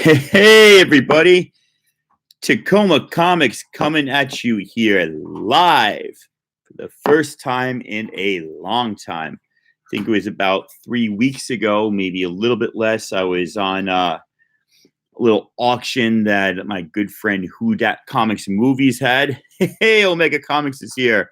Hey, everybody. Tacoma Comics coming at you here live for the first time in a long time. I think it was about 3 weeks ago, maybe a little bit less. I was on a little auction that my good friend Who Dat Comics Movies had. Hey, Omega Comics is here.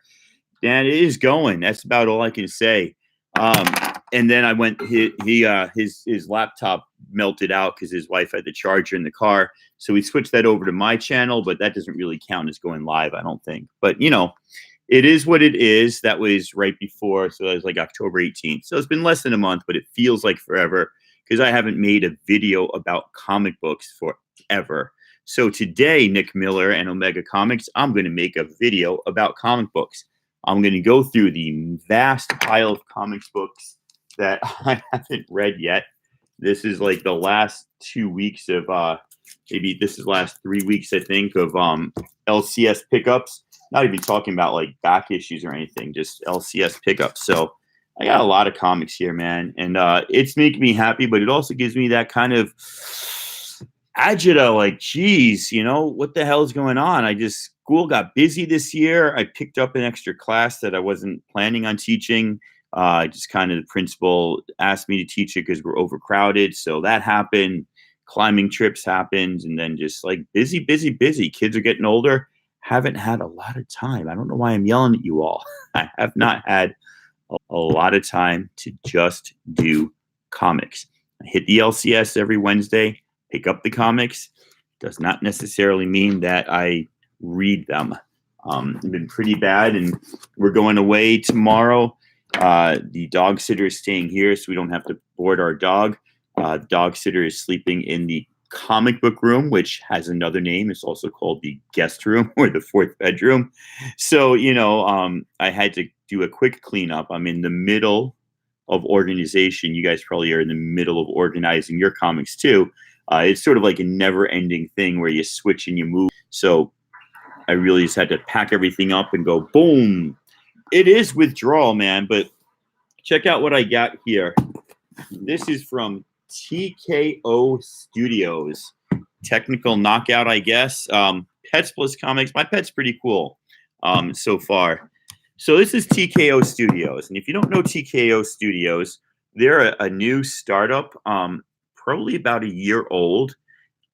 Dan, it is going. That's about all I can say. Um, and then I went. His laptop melted out because his wife had the charger in the car. So we switched that over to my channel, but that doesn't really count as going live, I don't think. But it is what it is. That was right before, so that was like October 18th. So it's been less than a month, but it feels like forever because I haven't made a video about comic books forever. So today, Nick Miller and Omega Comics, I'm going to make a video about comic books. I'm going to go through the vast pile of comics books that I haven't read yet. This is like the last 2 weeks of, maybe this is last 3 weeks, I think, of LCS pickups. Not even talking about like back issues or anything, just LCS pickups. So I got a lot of comics here, man. And it's making me happy, but it also gives me that kind of agita, like, geez, what the hell is going on? School got busy this year. I picked up an extra class that I wasn't planning on teaching. Just kind of the principal asked me to teach it because we're overcrowded. So that happened. Climbing trips happened. And then just like busy. Kids are getting older. Haven't had a lot of time. I don't know why I'm yelling at you all. I have not had a lot of time to just do comics. I hit the LCS every Wednesday, pick up the comics. Does not necessarily mean that I read them. It's been pretty bad, and we're going away tomorrow. The dog sitter is staying here, so we don't have to board our dog. The dog sitter is sleeping in the comic book room, which has another name. It's also called the guest room or the fourth bedroom. So, I had to do a quick cleanup. I'm in the middle of organization. You guys probably are in the middle of organizing your comics too. It's sort of like a never-ending thing where you switch and you move. So I really just had to pack everything up and go, boom. It is withdrawal, man, but check out what I got here. This is from TKO Studios. Technical knockout, I guess. Pets Plus Comics. My pet's pretty cool so far. So this is TKO Studios. And if you don't know TKO Studios, they're a new startup, probably about a year old.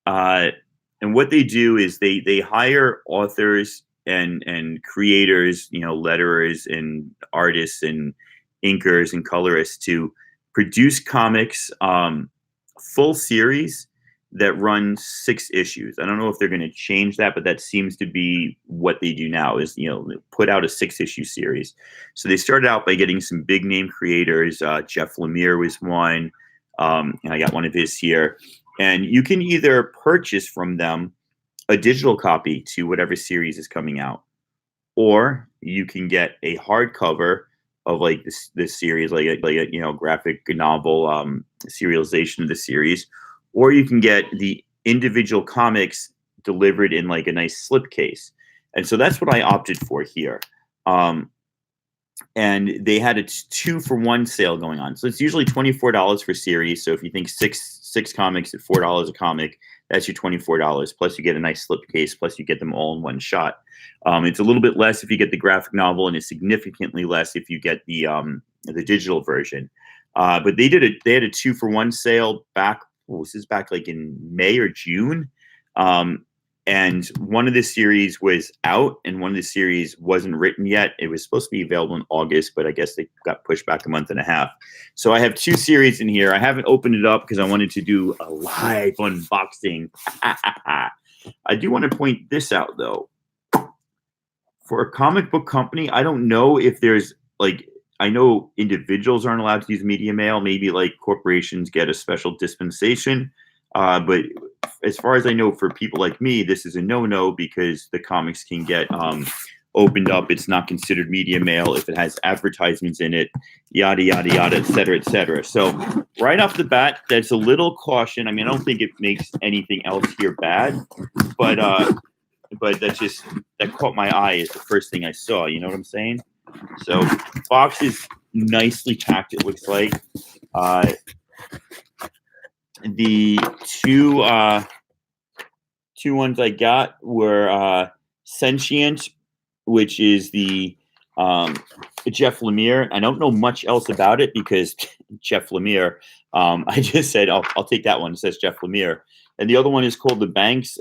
And what they do is they hire authors and creators, letterers and artists and inkers and colorists to produce comics, full series that run 6 issues. I don't know if they're going to change that, but that seems to be what they do now is, put out a 6-issue series. So they started out by getting some big name creators. Jeff Lemire was one. And I got one of his here. And you can either purchase from them a digital copy to whatever series is coming out, or you can get a hardcover of like this series, like a graphic novel serialization of the series, or you can get the individual comics delivered in like a nice slipcase. And so that's what I opted for here. And they had a 2-for-1 sale going on. So it's usually $24 for series. So if you think six comics at $4 a comic, that's your $24. Plus you get a nice slipcase. Plus you get them all in one shot. It's a little bit less if you get the graphic novel, and it's significantly less if you get the digital version. But they had a 2-for-1 sale back. This is back like in May or June. And one of the series was out and one of the series wasn't written yet. It was supposed to be available in August, but I guess they got pushed back a month and a half. So I have 2 series in here. I haven't opened it up because I wanted to do a live unboxing. I do want to point this out, though. For a comic book company, I don't know if there's like, I know individuals aren't allowed to use media mail. Maybe like corporations get a special dispensation. But as far as I know, for people like me, this is a no-no because the comics can get opened up. It's not considered media mail if it has advertisements in it, yada, yada, yada, et cetera, et cetera. So right off the bat, that's a little caution. I mean, I don't think it makes anything else here bad, but that caught my eye is the first thing I saw. You know what I'm saying? So box is nicely packed, it looks like. The two ones I got were Sentient, which is the Jeff Lemire. I don't know much else about it because Jeff Lemire. I just said I'll take that one. It says Jeff Lemire, and the other one is called The Banks.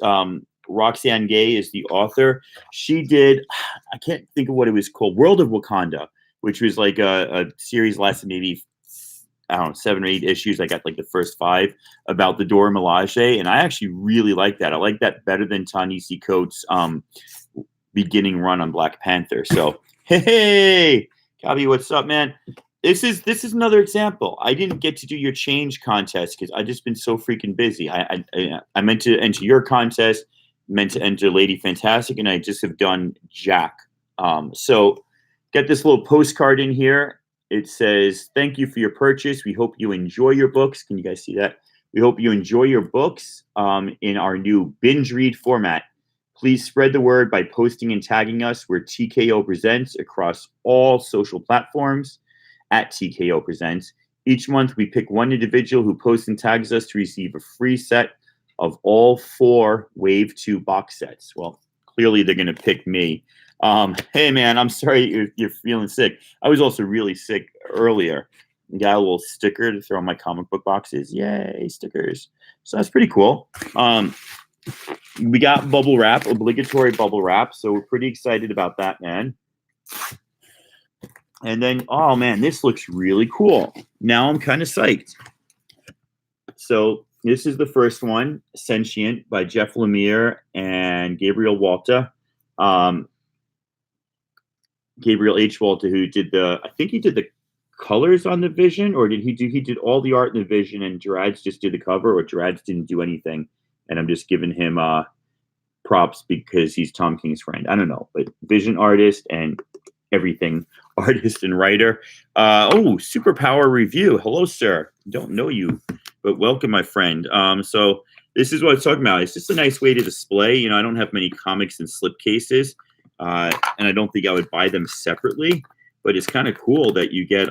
Roxane Gay is the author. She did, I can't think of what it was called, World of Wakanda, which was like a series lasted maybe, I don't know, 7 or 8 issues. I got like the first 5 about the Dora Milaje, and I actually really like that. I like that better than Ta-Nehisi Coates' beginning run on Black Panther. So, hey, Kabi, what's up, man? This is another example. I didn't get to do your change contest because I just been so freaking busy. I meant to enter your contest, meant to enter Lady Fantastic, and I just have done Jack. So get this little postcard in here. It says, "Thank you for your purchase. We hope you enjoy your books." Can you guys see that? We hope you enjoy your books in our new binge read format. Please spread the word by posting and tagging us. We're TKO Presents across all social platforms at TKO Presents. Each month, we pick one individual who posts and tags us to receive a free set of all 4 Wave 2 box sets. Well, clearly they're going to pick me. Hey, man, I'm sorry you're feeling sick. I was also really sick earlier. Got a little sticker to throw on my comic book boxes. Yay, stickers. So that's pretty cool. We got bubble wrap, obligatory bubble wrap. So we're pretty excited about that, man. And then, oh, man, this looks really cool. Now I'm kind of psyched. So this is the first one, Sentient by Jeff Lemire and Gabriel Walta. Gabriel H. Walta, who did I think he did the colors on the Vision, or he did all the art in the Vision and Gerard's just did the cover, or Gerard's didn't do anything. And I'm just giving him props because he's Tom King's friend. I don't know, but Vision artist and everything, artist and writer. Superpower Review. Hello, sir. Don't know you, but welcome, my friend. So this is what I was talking about. It's just a nice way to display. You know, I don't have many comics in slipcases, and I don't think I would buy them separately, but it's kind of cool that you get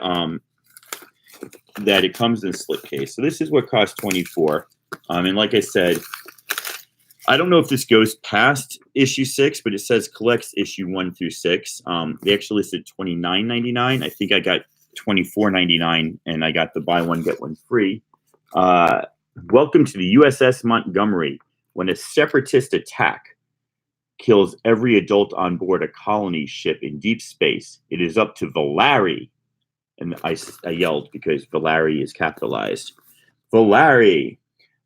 that it comes in a slipcase. So this is what costs $24. And like I said, I don't know if this goes past issue 6, but it says collects issue 1 through 6. They actually listed $29.99. I think I got $24.99, and I got the buy one get one free. Welcome to the USS Montgomery. When a separatist attack kills every adult on board a colony ship in deep space, it is up to Valari. And I yelled because Valari is capitalized. Valari.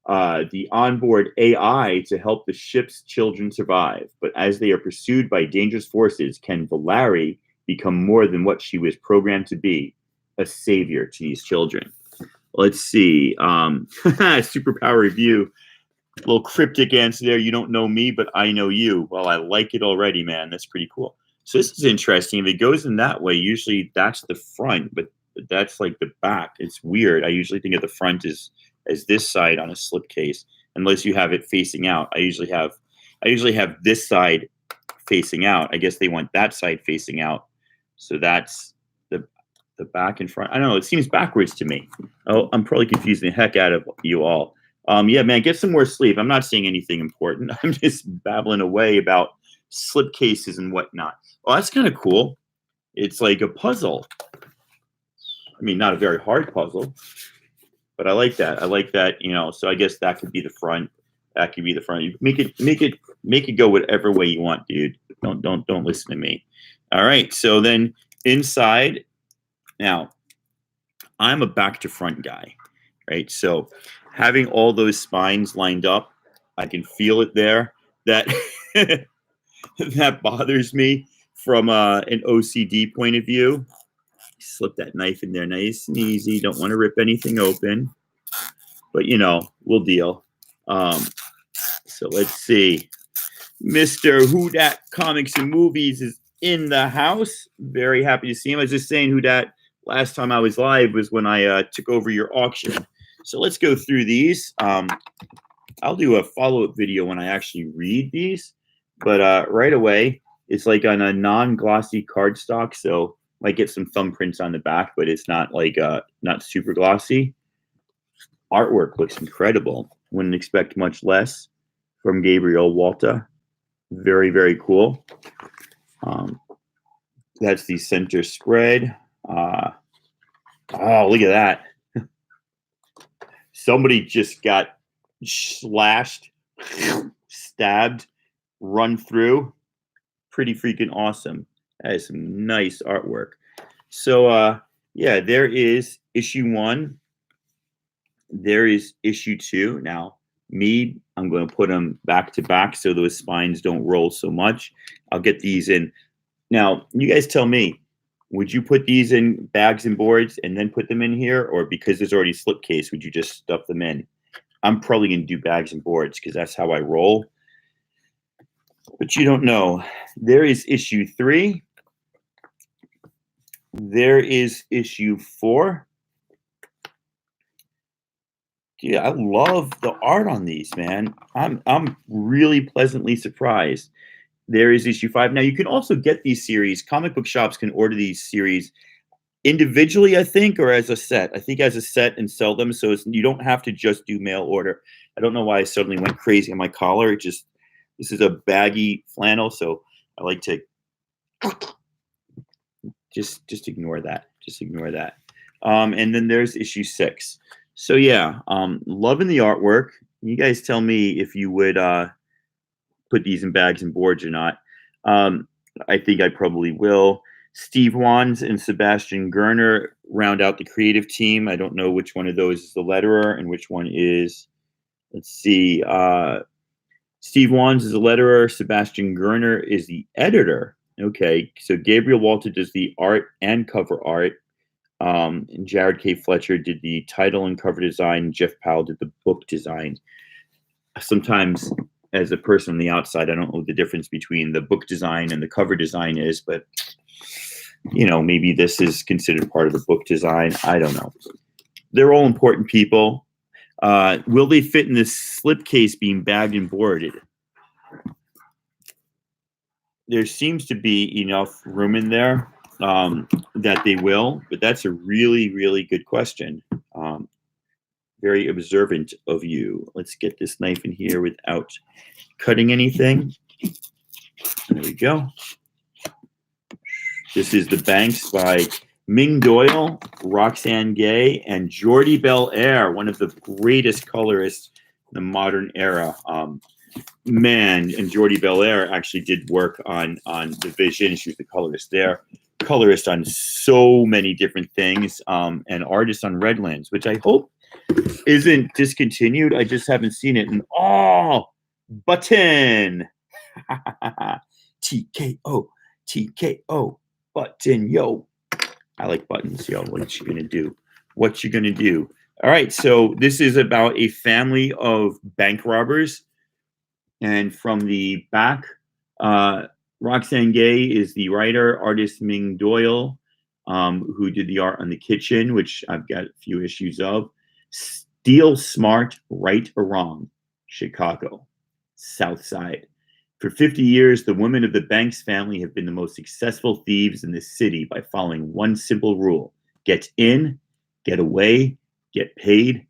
The onboard AI to help the ship's children survive. But as they are pursued by dangerous forces, can Valari become more than what she was programmed to be, a savior to these children? Let's see. Superpower Review. A little cryptic answer there. You don't know me, but I know you. Well, I like it already, man. That's pretty cool. So this is interesting. If it goes in that way, usually that's the front, but that's like the back. It's weird. I usually think of the front as this side on a slipcase, unless you have it facing out. I usually have this side facing out. I guess they want that side facing out. So that's the back and front. I don't know. It seems backwards to me. Oh, I'm probably confusing the heck out of you all. Yeah, man, get some more sleep. I'm not saying anything important. I'm just babbling away about slipcases and whatnot. Oh, that's kind of cool. It's like a puzzle. I mean, not a very hard puzzle. But I like that. I like that, you know. So I guess that could be the front. That could be the front. You make it go whatever way you want, dude. Don't listen to me. All right. So then inside, now I'm a back to front guy, right? So having all those spines lined up, I can feel it there. That that bothers me from an OCD point of view. Slip that knife in there nice and easy. Don't want to rip anything open, but you know, we'll deal. So let's see. Mr. Who Dat Comics and Movies is in the house. Very happy to see him. I was just saying, Who Dat, last time I was live was when I took over your auction. So let's go through these. I'll do a follow-up video when I actually read these, but right away, it's like on a non-glossy cardstock, so might get some thumbprints on the back, but it's not like not super glossy. artwork looks incredible. Wouldn't expect much less from Gabriel Walta. Very, very cool. That's the center spread. Oh, look at that. Somebody just got slashed, stabbed, run through. Pretty freaking awesome. That is some nice artwork. So, yeah, there is issue 1. There is issue 2. Now, I'm going to put them back to back so those spines don't roll so much. I'll get these in. Now, you guys tell me, would you put these in bags and boards and then put them in here? Or because there's already slipcase, would you just stuff them in? I'm probably going to do bags and boards because that's how I roll. But you don't know. There is issue 3. There is issue 4. Yeah, I love the art on these, man. I'm really pleasantly surprised. There is issue 5. Now, you can also get these series. Comic book shops can order these series individually, I think, or as a set. I think as a set and sell them. So you don't have to just do mail order. I don't know why I suddenly went crazy on my collar. This is a baggy flannel, so I like to just ignore that. Just ignore that. And then there's issue 6. So yeah, loving the artwork. You guys tell me if you would put these in bags and boards or not. I think I probably will. Steve Wands and Sebastian Gerner round out the creative team. I don't know which one of those is the letterer and which one is, let's see. Steve Wands is the letterer. Sebastian Gerner is the editor. Okay, so Gabriel Walta does the art and cover art. And Jared K. Fletcher did the title and cover design. Jeff Powell did the book design. Sometimes, as a person on the outside, I don't know what the difference between the book design and the cover design is, but maybe this is considered part of the book design. I don't know. They're all important people. Will they fit in this slipcase being bagged and boarded? There seems to be enough room in there that they will, but that's a really, really good question. Very observant of you. Let's get this knife in here without cutting anything. There we go. This is The Banks by Ming Doyle, Roxane Gay, and Jordi Belair, one of the greatest colorists in the modern era. And Jordi Belair actually did work on The Vision. She was the colorist there. Colorist on so many different things, and artist on Redlands, which I hope isn't discontinued. I just haven't seen it. And Button. TKO. TKO. Button, yo. I like buttons, yo. What you gonna do? What you gonna do? All right, so this is about a family of bank robbers. And from the back, Roxane Gay is the writer, artist Ming Doyle, who did the art on The Kitchen, which I've got a few issues of. Steal Smart, Right or Wrong, Chicago, South Side. For 50 years, the women of the Banks family have been the most successful thieves in the city by following one simple rule: get in, get away, get paid,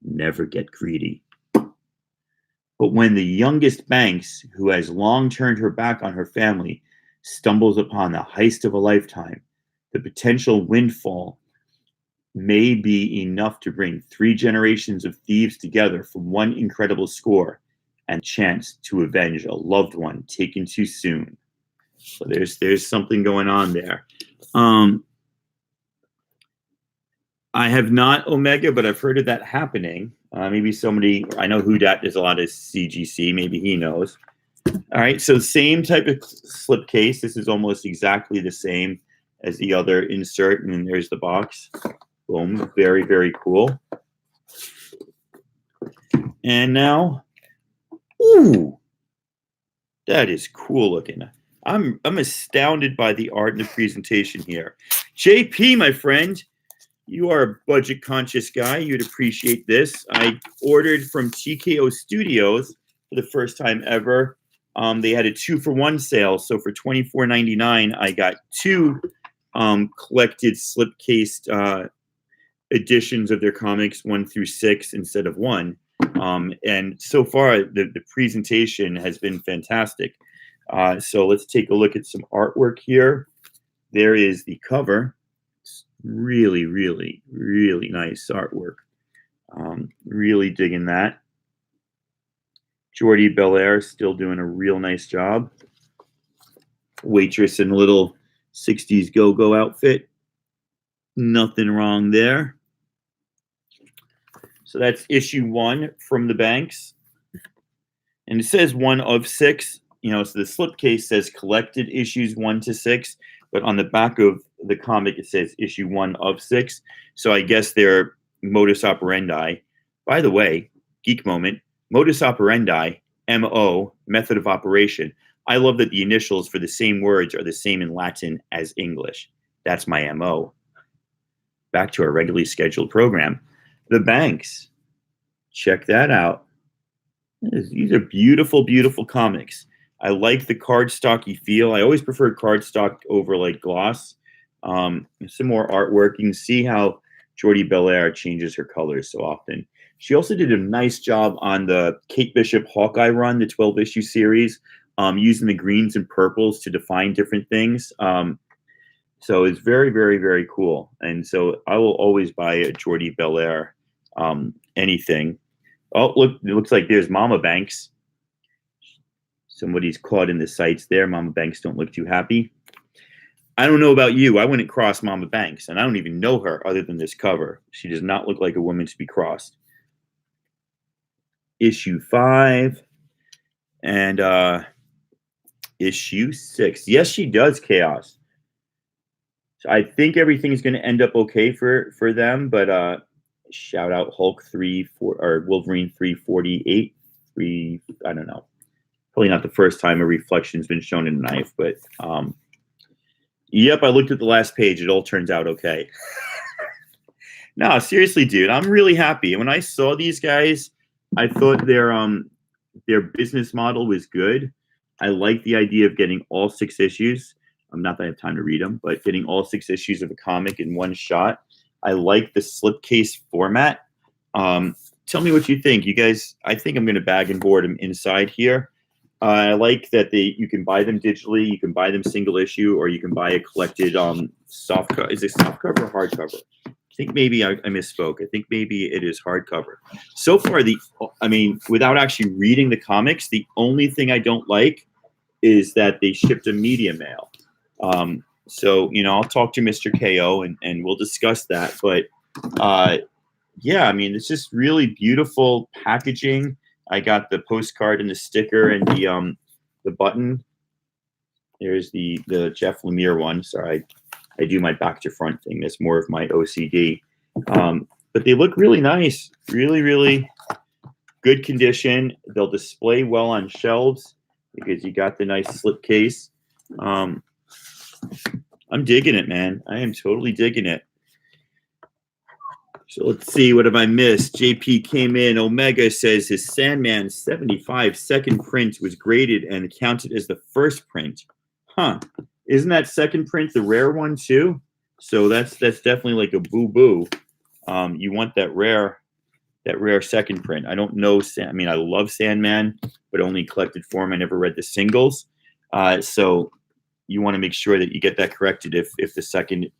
never get greedy. But when the youngest Banks, who has long turned her back on her family, stumbles upon the heist of a lifetime, the potential windfall may be enough to bring 3 generations of thieves together for one incredible score and chance to avenge a loved one taken too soon. So there's something going on there. I have not Omega, but I've heard of that happening. Maybe somebody, I know Hudat does a lot of CGC. Maybe he knows. All right, so same type of slipcase. This is almost exactly the same as the other insert, and then there's the box. Boom, very, very cool. And now, ooh, that is cool looking. I'm astounded by the art and the presentation here. JP, my friend, you are a budget conscious guy. You'd appreciate this. I ordered from TKO Studios for the first time ever. They had a 2-for-1 sale. So for $24.99, I got 2 collected slipcased editions of their comics 1 through 6 instead of one. And so far, the presentation has been fantastic. So let's take a look at some artwork here. There is the cover. It's really, really, really nice artwork. Really digging that. Jordi Belair still doing a real nice job. Waitress in a little 60s go-go outfit. Nothing wrong there. So that's issue 1 from the Banks. And it says 1 of 6. You know, so the slipcase says collected issues 1 to 6. But on the back of the comic, it says issue 1 of 6. So I guess their modus operandi. By the way, geek moment, modus operandi, MO, method of operation. I love that the initials for the same words are the same in Latin as English. That's my MO. Back to our regularly scheduled program. The Banks. Check that out. These are beautiful, beautiful comics. I like the cardstocky feel. I always preferred cardstock over like gloss. Some more artwork. You can see how Jordi Belair changes her colors so often. She also did a nice job on the Kate Bishop Hawkeye run, the 12-issue series, using the greens and purples to define different things. So it's very, very, very cool. And so I will always buy a Jordi Belair anything. Oh, look, it looks like there's Mama Banks. Somebody's caught in the sights there. Mama Banks don't look too happy. I don't know about you. I wouldn't cross Mama Banks, and I don't even know her other than this cover. She does not look like a woman to be crossed. Issue 5 and issue 6. Yes, she does, Chaos. So I think everything is going to end up okay for them, but shout out Hulk 3 or Wolverine 348. I don't know. Probably not the first time a reflection's been shown in a knife, but yep, I looked at the last page. It all turns out okay. No, seriously, dude, I'm really happy. When I saw these guys, I thought their business model was good. I like the idea of getting all 6 issues. Not that I have time to read them, but getting all 6 issues of a comic in one shot. I like the slipcase format. Tell me what you think. You guys, I think I'm going to bag and board them inside here. I like that you can buy them digitally, you can buy them single issue, or you can buy a collected soft cover. Is it soft cover or hard cover? I think maybe I misspoke. I think maybe it is hardcover. So far, without actually reading the comics, the only thing I don't like is that they shipped a media mail. So, you know, I'll talk to Mr. KO and we'll discuss that. But yeah, I mean, it's just really beautiful packaging. I got the postcard and the sticker and the button. There's the Jeff Lemire one. Sorry, I do my back to front thing. That's more of my OCD. But they look really nice. Really, really good condition. They'll display well on shelves because you got the nice slipcase. I'm digging it, man. I am totally digging it. So let's see, what have I missed? JP came in. Omega says his Sandman 75 second print was graded and counted as the first print. Huh. Isn't that second print the rare one too? So that's definitely like a boo-boo. You want that rare second print. I don't know. I mean, I love Sandman, but only collected form. I never read the singles. So you want to make sure that you get that corrected if the second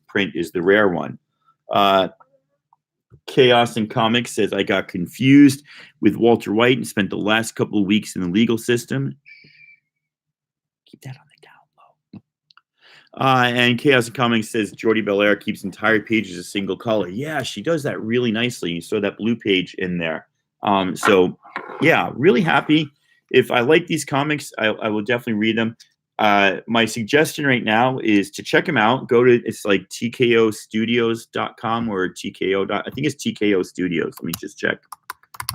print is the rare one. Chaos in Comics says, I got confused with Walter White and spent the last couple of weeks in the legal system. Keep that on the down low. And Chaos in Comics says, Jordi Belair keeps entire pages a single color. Yeah, she does that really nicely. You saw that blue page in there. So, yeah, really happy. If I like these comics, I will definitely read them. My suggestion right now is to check them out. It's like TKOstudios.com or TKO. I think it's TKO Studios. Let me just check.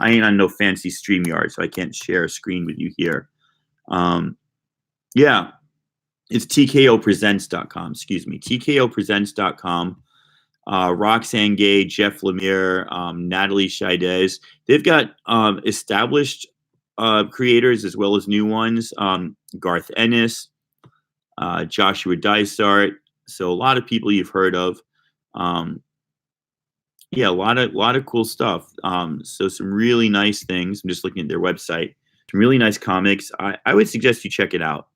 I ain't on no fancy StreamYard, so I can't share a screen with you here. Yeah, it's TKOpresents.com. Excuse me, TKOpresents.com. Roxanne Gay, Jeff Lemire, Natalie Chaidez. They've got established creators as well as new ones. Garth Ennis, Joshua Dysart. So a lot of people you've heard of. Yeah, a lot of cool stuff. So some really nice things. I'm just looking at their website. Some really nice comics. I would suggest you check it out.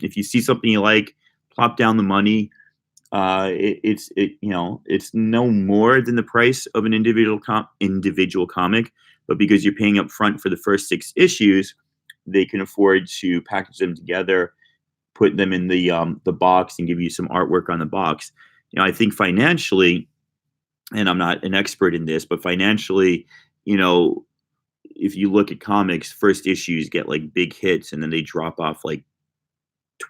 If you see something you like, plop down the money. It's no more than the price of an individual comic, but because you're paying up front for the first 6 issues, they can afford to package them together, put them in the box, and give you some artwork on the box. I think financially, and I'm not an expert in this, but financially, you know, if you look at comics, first issues get like big hits, and then they drop off like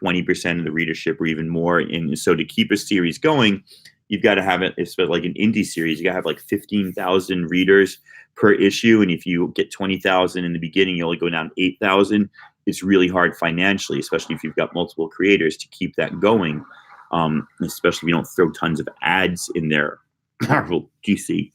20% of the readership or even more. And so to keep a series going, you've got to have it, it's like an indie series, you got to have like 15,000 readers per issue. And if you get 20,000 in the beginning, you only go down 8,000. It's really hard financially, especially if you've got multiple creators to keep that going. Especially if you don't throw tons of ads in there. Marvel DC.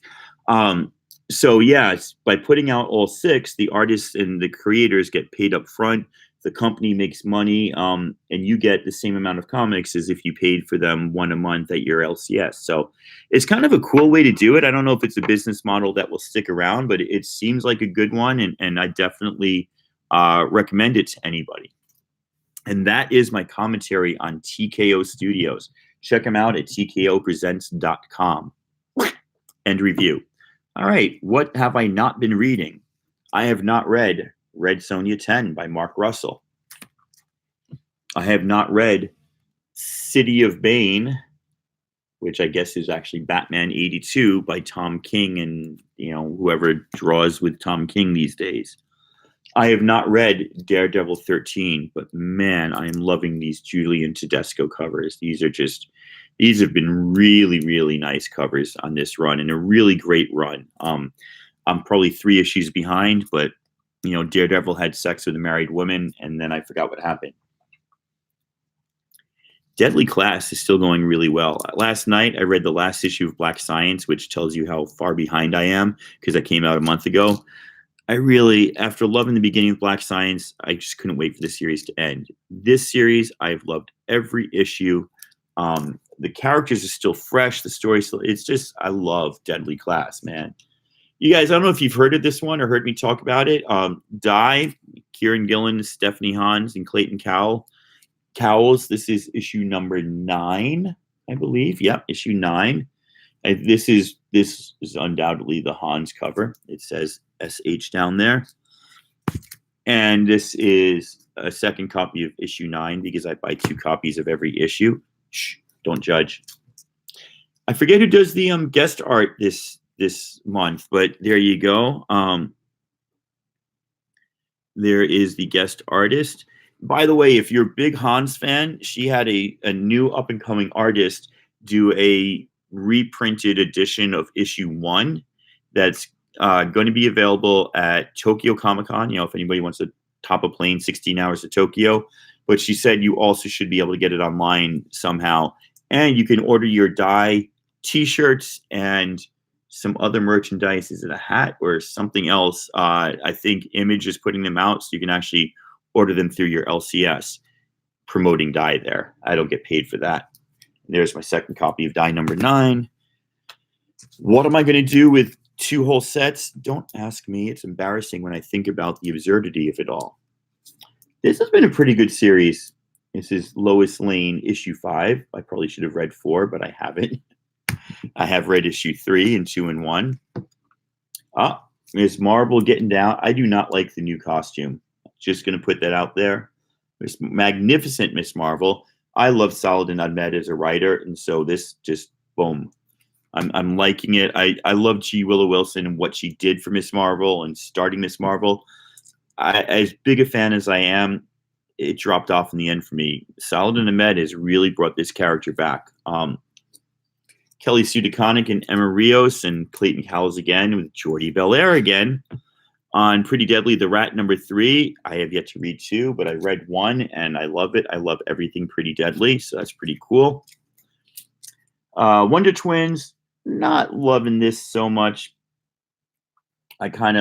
So yeah, by putting out all 6, the artists and the creators get paid up front. The company makes money, and you get the same amount of comics as if you paid for them one a month at your LCS. So it's kind of a cool way to do it. I don't know if it's a business model that will stick around, but it seems like a good one, and I definitely recommend it to anybody. And that is my commentary on TKO Studios. Check them out at tkopresents.com. End review. All right, what have I not been reading? I have not read Red Sonja 10 by Mark Russell. I have not read City of Bane, which I guess is actually Batman 82 by Tom King and whoever draws with Tom King these days. I have not read Daredevil 13, but man, I am loving these Julian Tedesco covers. These have been really, really nice covers on this run, and a really great run. I'm probably 3 issues behind, but Daredevil had sex with a married woman, and then I forgot what happened. Deadly Class is still going really well. Last night, I read the last issue of Black Science, which tells you how far behind I am because that came out a month ago. I really, after loving the beginning of Black Science, I just couldn't wait for the series to end. This series, I've loved every issue. The characters are still fresh. The story still, I love Deadly Class, man. You guys, I don't know if you've heard of this one or heard me talk about it. Die, Kieran Gillen, Stephanie Hans, and Clayton Cowles. This is issue number 9, I believe. Yep, issue 9. This is undoubtedly the Hans cover. It says SH down there. And this is a second copy of issue 9 because I buy 2 copies of every issue. Shh, don't judge. I forget who does the guest art this month, but there you go. There is the guest artist. By the way, if you're a big Hans fan, she had a new up-and-coming artist do a reprinted edition of issue 1 that's going to be available at Tokyo Comic-Con, if anybody wants to top a plane 16 hours to Tokyo. But she said you also should be able to get it online somehow. And you can order your Die t-shirts and some other merchandise. Is it a hat or something else? I think Image is putting them out, so you can actually order them through your LCS, promoting Die there. I don't get paid for that. There's my second copy of Die number 9. What am I going to do with 2 whole sets? Don't ask me. It's embarrassing when I think about the absurdity of it all. This has been a pretty good series. This is Lois Lane issue 5. I probably should have read 4, but I haven't. I have read issue 3 and 2 and 1. Miss Marvel getting down. I do not like the new costume. Just going to put that out there. Miss Magnificent Miss Marvel. I love Saladin Ahmed as a writer, and so this just boom. I'm liking it. I love G. Willow Wilson and what she did for Miss Marvel and starting Miss Marvel. As big a fan as I am, it dropped off in the end for me. Saladin Ahmed has really brought this character back. Kelly Sue DeConnick and Emma Rios and Clayton Cowles again with Jordi Belair again on Pretty Deadly the Rat number 3. I have yet to read 2, but I read 1 and I love it. I love everything Pretty Deadly, so that's pretty cool. Wonder Twins, not loving this so much. I thought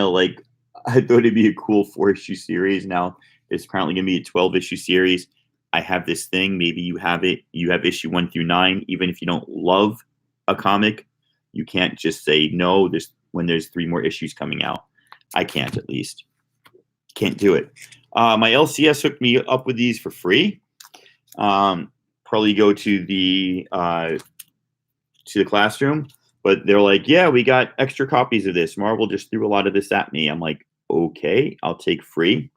it'd be a cool 4-issue series. Now it's apparently going to be a 12-issue series. I have this thing. Maybe you have it. You have issue 1 through 9. Even if you don't love a comic, You can't just say no when there's 3 more issues coming out. I can't, at least. Can't do it. My LCS hooked me up with these for free. Probably go to the classroom, but they're like, yeah, we got extra copies of this. Marvel just threw a lot of this at me. I'm like, okay, I'll take free.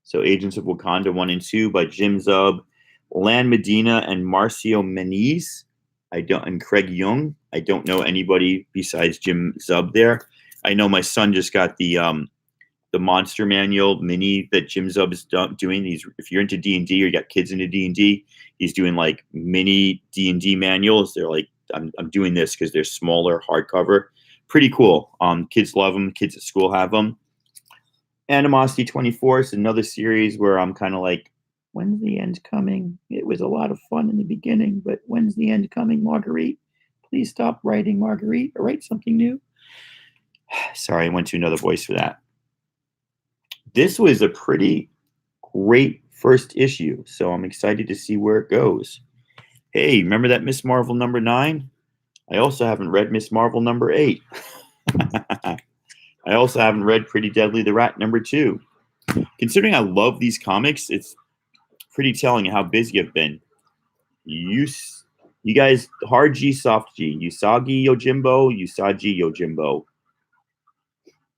So Agents of Wakanda 1 and 2 by Jim Zub, Lan Medina, and Marcio Meniz. And Craig Young. I don't know anybody besides Jim Zub there. I know my son just got the Monster Manual mini that Jim Zub is doing. If you're into D&D or you got kids into D&D, he's doing like mini D&D manuals. They're like, I'm doing this because they're smaller, hardcover. Pretty cool. Kids love them. Kids at school have them. Animosity 24 is another series where I'm kind of like, when's the end coming? It was a lot of fun in the beginning, but when's the end coming, Marguerite? Please stop writing, Marguerite, or write something new. Sorry, I went to another voice for that. This was a pretty great first issue, so I'm excited to see where it goes. Hey, remember that Miss Marvel number 9? I also haven't read Miss Marvel number 8. I also haven't read Pretty Deadly the Rat number 2. Considering I love these comics, it's pretty telling how busy I've been. You guys, hard G, soft G. Usagi Yojimbo, Usagi Yojimbo.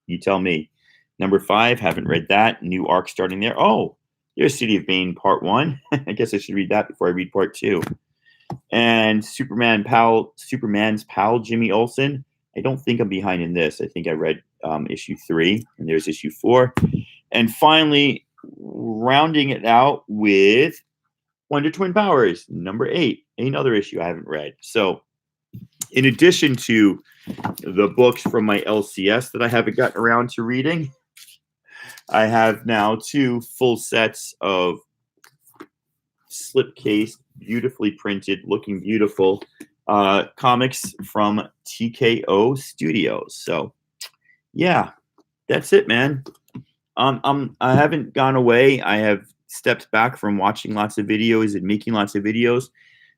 You tell me. Number 5, haven't read that. New arc starting there. Oh, here's City of Bane Part 1. I guess I should read that before I read Part 2. And Superman's pal, Jimmy Olsen. I don't think I'm behind in this. I think I read issue 3, and there's issue 4. And finally, rounding it out with Wonder Twin Powers, number 8, another issue I haven't read. So in addition to the books from my LCS that I haven't gotten around to reading, I have now 2 full sets of slipcase, beautifully printed, looking beautiful comics from TKO Studios. So yeah, that's it, man. I haven't gone away. I have stepped back from watching lots of videos and making lots of videos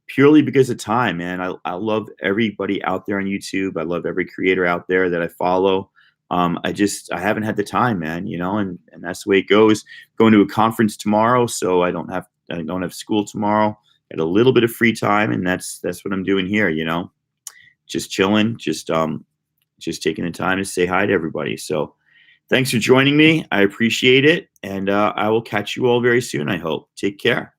purely because of time, man. I love everybody out there on YouTube. I love every creator out there that I follow. I haven't had the time, man, and that's the way it goes. Going to a conference tomorrow, so I don't have school tomorrow. I had a little bit of free time, and that's what I'm doing here, just chilling, just taking the time to say hi to everybody. So thanks for joining me. I appreciate it. And I will catch you all very soon, I hope. Take care.